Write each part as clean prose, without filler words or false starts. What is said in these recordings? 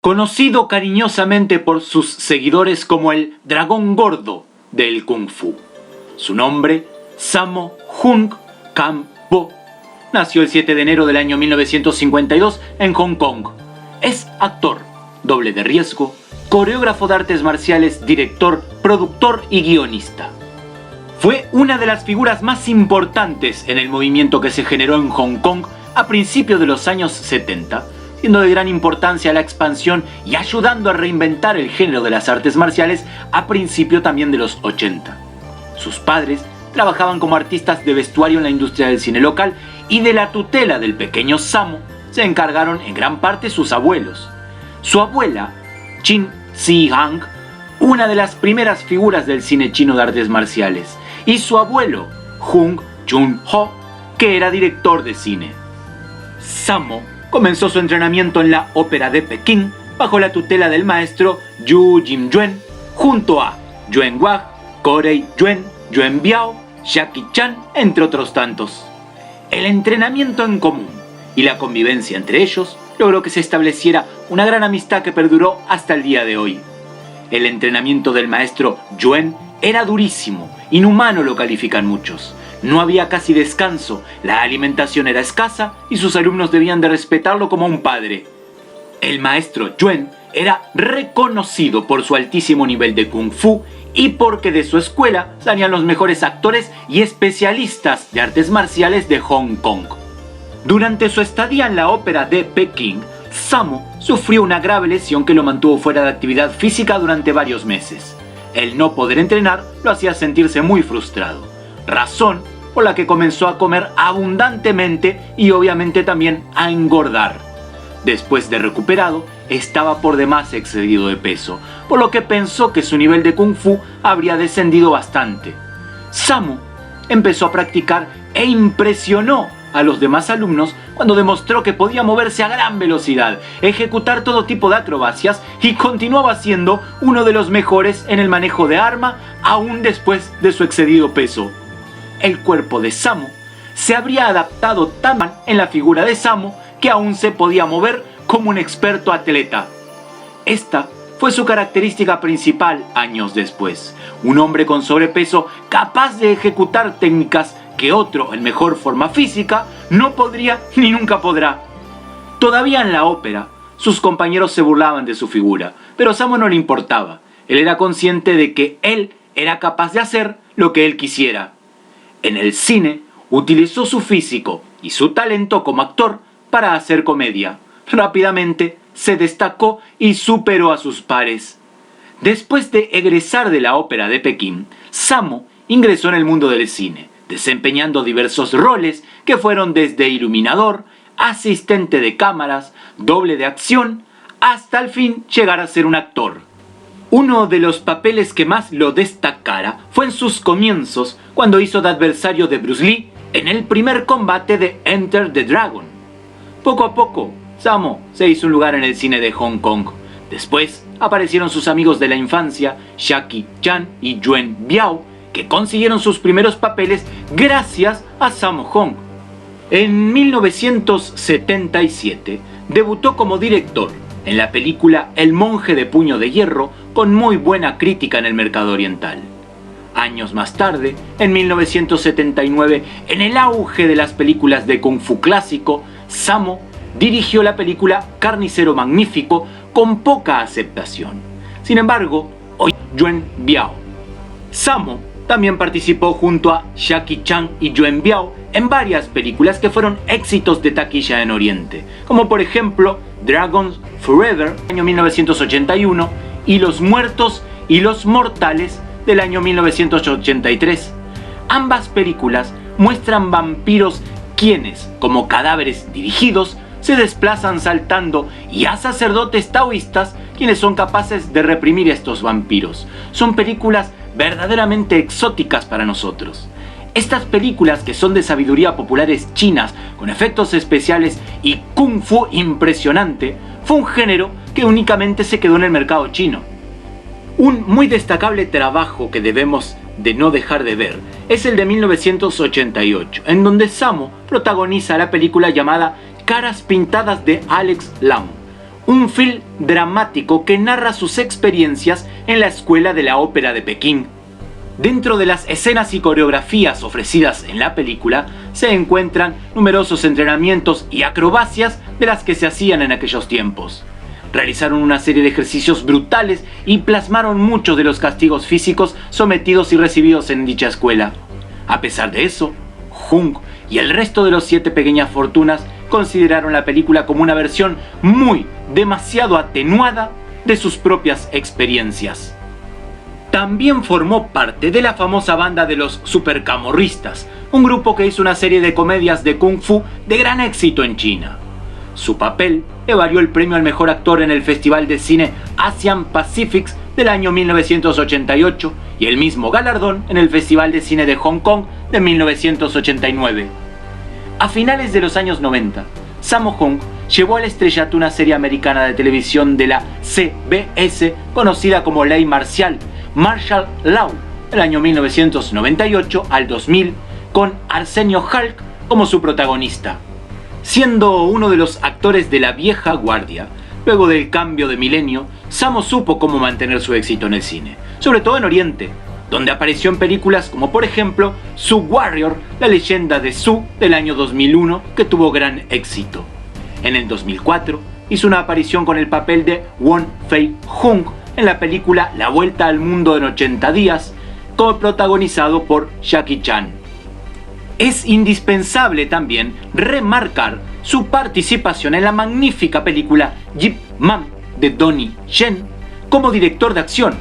conocido cariñosamente por sus seguidores como el dragón gordo del Kung Fu. Su nombre, Sammo Hung Kang-po, nació el 7 de enero del año 1952 en Hong Kong. Es actor, doble de riesgo, coreógrafo de artes marciales, director, productor y guionista. Fue una de las figuras más importantes en el movimiento que se generó en Hong Kong a principios de los años 70, siendo de gran importancia la expansión y ayudando a reinventar el género de las artes marciales a principios también de los 80. Sus padres trabajaban como artistas de vestuario en la industria del cine local y de la tutela del pequeño Sammo se encargaron en gran parte sus abuelos. Su abuela, Chin Si-hang, una de las primeras figuras del cine chino de artes marciales, y su abuelo, Hung Jun-ho, que era director de cine. Sammo comenzó su entrenamiento en la ópera de Pekín bajo la tutela del maestro Yu Jin-yuen, junto a Yuen Wang, Corey Yuen, Yuen Biao, Jackie Chan, entre otros tantos. El entrenamiento en común y la convivencia entre ellos logró que se estableciera una gran amistad que perduró hasta el día de hoy. El entrenamiento del maestro Yuen era durísimo, inhumano lo califican muchos. No había casi descanso, la alimentación era escasa y sus alumnos debían de respetarlo como un padre. El maestro Yuen era reconocido por su altísimo nivel de Kung Fu y porque de su escuela salían los mejores actores y especialistas de artes marciales de Hong Kong. Durante su estadía en la ópera de Pekín, Sammo sufrió una grave lesión que lo mantuvo fuera de actividad física durante varios meses. El no poder entrenar lo hacía sentirse muy frustrado, razón por la que comenzó a comer abundantemente y obviamente también a engordar. Después de recuperado, estaba por demás excedido de peso, por lo que pensó que su nivel de Kung Fu habría descendido bastante. Sammo empezó a practicar e impresionó a los demás alumnos cuando demostró que podía moverse a gran velocidad, ejecutar todo tipo de acrobacias y continuaba siendo uno de los mejores en el manejo de arma aún después de su excedido peso. El cuerpo de Sammo se habría adaptado tan mal en la figura de Sammo que aún se podía mover como un experto atleta. Esta fue su característica principal años después. Un hombre con sobrepeso capaz de ejecutar técnicas que otro en mejor forma física no podría ni nunca podrá. Todavía en la ópera, sus compañeros se burlaban de su figura, pero Sammo no le importaba. Él era consciente de que él era capaz de hacer lo que él quisiera. En el cine, utilizó su físico y su talento como actor para hacer comedia. Rápidamente se destacó y superó a sus pares. Después de egresar de la ópera de Pekín, Sammo ingresó en el mundo del cine, desempeñando diversos roles que fueron desde iluminador, asistente de cámaras, doble de acción, hasta al fin llegar a ser un actor. Uno de los papeles que más lo destacara fue en sus comienzos cuando hizo de adversario de Bruce Lee en el primer combate de Enter the Dragon. Poco a poco, Sammo se hizo un lugar en el cine de Hong Kong. Después aparecieron sus amigos de la infancia, Jackie Chan y Yuen Biao, que consiguieron sus primeros papeles gracias a Sammo Hung. En 1977 debutó como director en la película El monje de puño de hierro, con muy buena crítica en el mercado oriental. Años más tarde, en 1979, en el auge de las películas de Kung Fu clásico, Sammo dirigió la película Carnicero Magnífico con poca aceptación. Sin embargo, hoy Yuen Biao. Sammo también participó junto a Jackie Chan y Yuen Biao en varias películas que fueron éxitos de taquilla en Oriente, como por ejemplo Dragons Forever, año 1981, y Los Muertos y los Mortales, del año 1983. Ambas películas muestran vampiros quienes, como cadáveres dirigidos, se desplazan saltando, y a sacerdotes taoístas quienes son capaces de reprimir estos vampiros. Son películas verdaderamente exóticas para nosotros. Estas películas, que son de sabiduría populares chinas, con efectos especiales y kung fu impresionante, fue un género que únicamente se quedó en el mercado chino. Un muy destacable trabajo que debemos de no dejar de ver es el de 1988, en donde Sammo protagoniza la película llamada Caras Pintadas de Alex Lam, un film dramático que narra sus experiencias en la Escuela de la Ópera de Pekín. Dentro de las escenas y coreografías ofrecidas en la película se encuentran numerosos entrenamientos y acrobacias de las que se hacían en aquellos tiempos. Realizaron una serie de ejercicios brutales y plasmaron muchos de los castigos físicos sometidos y recibidos en dicha escuela. A pesar de eso, Hunk y el resto de los 7 pequeñas fortunas consideraron la película como una versión demasiado atenuada de sus propias experiencias. También formó parte de la famosa banda de los Supercamorristas, un grupo que hizo una serie de comedias de Kung Fu de gran éxito en China. Su papel le valió el premio al mejor actor en el Festival de Cine Asian Pacific del año 1988 y el mismo galardón en el Festival de Cine de Hong Kong de 1989. A finales de los años 90, Sammo Hung llevó al estrellato una serie americana de televisión de la CBS conocida como Ley Marcial, Martial Law, del año 1998 al 2000, con Arsenio Hall como su protagonista. Siendo uno de los actores de la vieja guardia, luego del cambio de milenio, Sammo supo cómo mantener su éxito en el cine, sobre todo en Oriente, donde apareció en películas como por ejemplo Su Warrior, la leyenda de Su del año 2001, que tuvo gran éxito. En el 2004 hizo una aparición con el papel de Won Fei Hung en la película La Vuelta al Mundo en 80 días, coprotagonizado por Jackie Chan. Es indispensable también remarcar su participación en la magnífica película Ip Man de Donnie Yen como director de acción,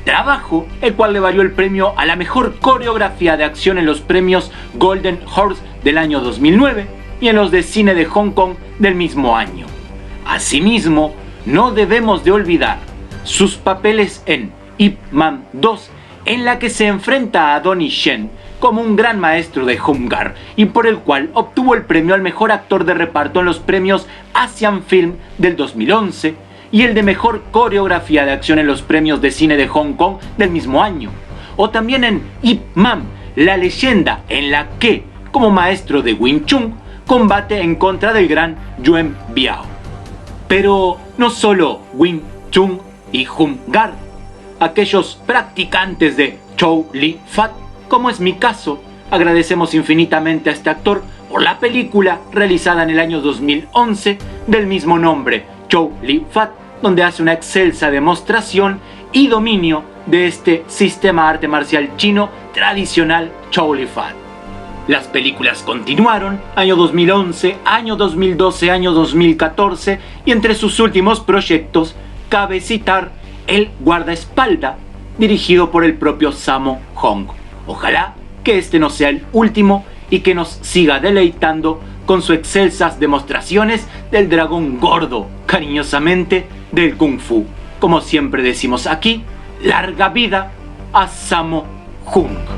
trabajo el cual le valió el premio a la mejor coreografía de acción en los premios Golden Horse del año 2009 y en los de cine de Hong Kong del mismo año. Asimismo, no debemos de olvidar sus papeles en Ip Man 2, en la que se enfrenta a Donnie Yen como un gran maestro de Hung Gar y por el cual obtuvo el premio al mejor actor de reparto en los premios Asian Film del 2011 y el de mejor coreografía de acción en los premios de cine de Hong Kong del mismo año. O también en Ip Man, la leyenda, en la que, como maestro de Wing Chun, combate en contra del gran Yuen Biao. Pero no solo Wing Chun y Hung Gar, aquellos practicantes de Chow Li Fat, como es mi caso, agradecemos infinitamente a este actor por la película realizada en el año 2011 del mismo nombre, Chow Li Fat, donde hace una excelsa demostración y dominio de este sistema arte marcial chino tradicional Chow Li Fat. Las películas continuaron, año 2011, año 2012, año 2014, y entre sus últimos proyectos cabe citar El Guardaespaldas, dirigido por el propio Sammo Hung. Ojalá que este no sea el último y que nos siga deleitando con sus excelsas demostraciones del dragón gordo, cariñosamente del Kung Fu. Como siempre decimos aquí, larga vida a Sammo Hung.